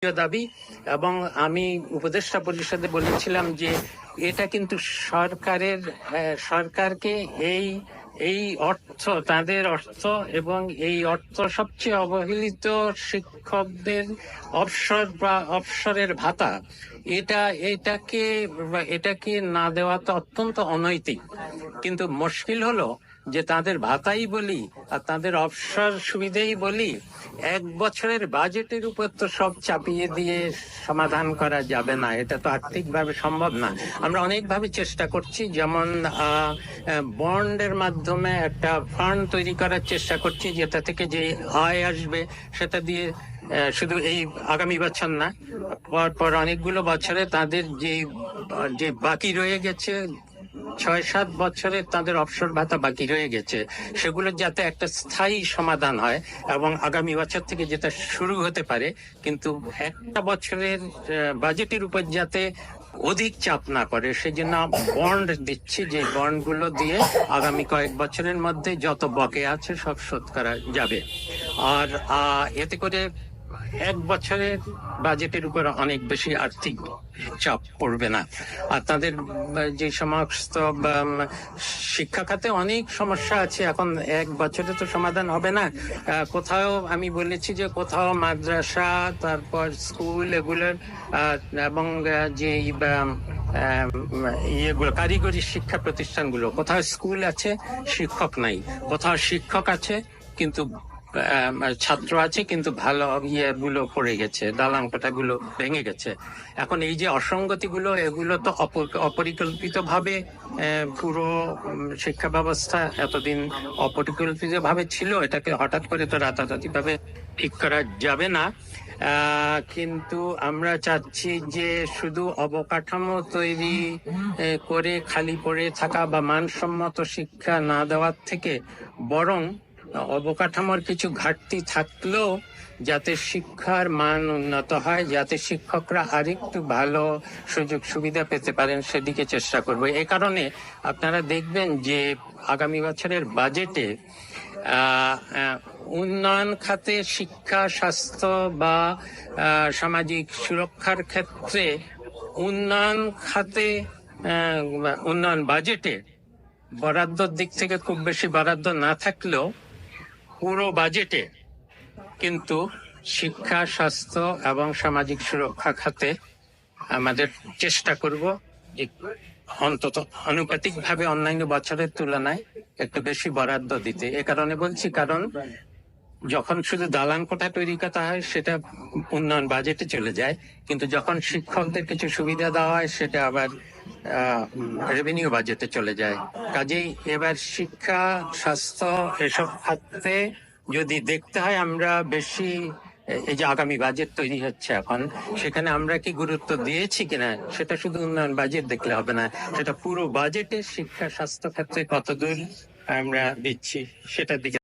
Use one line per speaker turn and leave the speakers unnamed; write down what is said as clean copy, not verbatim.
দাবি। এবং আমি উপদেষ্টা পরিষদে বলেছিলাম যে এটা কিন্তু সরকারকে এই এই অর্থ, তাদের অর্থ এবং এই অর্থ সবচেয়ে অবহেলিত শিক্ষকদের অবসরের ভাতা, এটাকে না দেওয়া তো অত্যন্ত অনৈতিক। কিন্তু মুশকিল হলো যে তাদের ভাতাই বলি আর তাদের অবসর সুবিধেই বলি, এক বছরের বাজেটের উপর তো সব চাপিয়ে দিয়ে সমাধান করা যাবে না। এটা তো আর্থিকভাবে সম্ভব না। আমরা অনেকভাবে চেষ্টা করছি, যেমন বন্ডের মাধ্যমে একটা ফান্ড তৈরি করার চেষ্টা করছি, যেটা থেকে যে আয় আসবে সেটা দিয়ে শুধু এই আগামী বছর না, পর অনেকগুলো বছরে তাদের যে বাকি রয়ে গেছে, 6-7 বছরে তাদের অবসর ভাতা বাকি রয়ে গেছে, সেগুলোর যাতে একটা স্থায়ী সমাধান হয় এবং আগামী বছর থেকে যেটা শুরু হতে পারে। কিন্তু একটা বছরের বাজেটের উপর যাতে অধিক চাপ না পড়ে, সেই জন্য বন্ড দিচ্ছি, যে বন্ডগুলো দিয়ে আগামী কয়েক বছরের মধ্যে যত বকেয়া আছে সব শোধ করা যাবে। আর এতে করে এক বছরের বাজেটের উপর অনেক বেশি আর্থিক চাপ পড়বে না। আর তাদের যে সমস্ত শিক্ষা খাতে অনেক সমস্যা আছে, এখন এক বছরে তো সমাধান হবে না। কোথাও আমি বলেছি যে কোথাও মাদ্রাসা, তারপর স্কুল, এগুলোর এবং যে ইয়েগুলো কারিগরি শিক্ষা প্রতিষ্ঠানগুলো, কোথাও স্কুল আছে শিক্ষক নাই, কোথাও শিক্ষক আছে কিন্তু ছাত্র আছে কিন্তু ভালো ইয়েগুলো পড়ে গেছে, দালান কোঠাগুলো ভেঙে গেছে। এখন এই যে অসঙ্গতিগুলো, এগুলো তো অপরিকল্পিত ভাবে পুরো শিক্ষা ব্যবস্থা এতদিন অপরিকল্পিত ভাবে ছিল, এটাকে হঠাৎ করে তো রাতারাতি ভাবে ঠিক করা যাবে না। কিন্তু আমরা চাচ্ছি যে শুধু অবকাঠামো তৈরি করে খালি পড়ে থাকা বা মানসম্মত শিক্ষা না দেওয়ার থেকে বরং অবকাঠামোর কিছু ঘাটতি থাকলেও যাতে শিক্ষার মান উন্নত হয়, যাতে শিক্ষকরা আরেকটু ভালো সুযোগ সুবিধা পেতে পারেন, সেদিকে চেষ্টা করব। এ কারণে আপনারা দেখবেন যে আগামী বছরের বাজেটে উন্নয়ন খাতে শিক্ষা, স্বাস্থ্য বা সামাজিক সুরক্ষার ক্ষেত্রে উন্নয়ন খাতে উন্নয়ন বাজেটে বরাদ্দর দিক থেকে খুব বেশি বরাদ্দ না থাকলেও পুরো বাজেটে কিন্তু শিক্ষা, স্বাস্থ্য এবং সামাজিক সুরক্ষা খাতে আমাদের চেষ্টা করব অন্তত আনুপাতিকভাবে অন্যান্য বছরের তুলনায় একটু বেশি বরাদ্দ দিতে। এ কারণে বলছি, কারণ যখন শুধু দালান কোঠা তৈরি করা হয় সেটা উন্নয়ন বাজেটে চলে যায়, কিন্তু যখন শিক্ষকদের কিছু সুবিধা দেওয়া হয় সেটা আবার রেভিনিউ বাজেটে চলে যায়। কাজেই এবার শিক্ষা, স্বাস্থ্য এসব খাতে যদি দেখতে হয় আমরা বেশি, এই যে আগামী বাজেট তৈরি হচ্ছে এখন, সেখানে আমরা কি গুরুত্ব দিয়েছি কিনা সেটা শুধু উন্নয়ন বাজেট দেখলে হবে না, সেটা পুরো বাজেটে শিক্ষা, স্বাস্থ্য ক্ষেত্রে কতদূর আমরা দিচ্ছি সেটার দিকে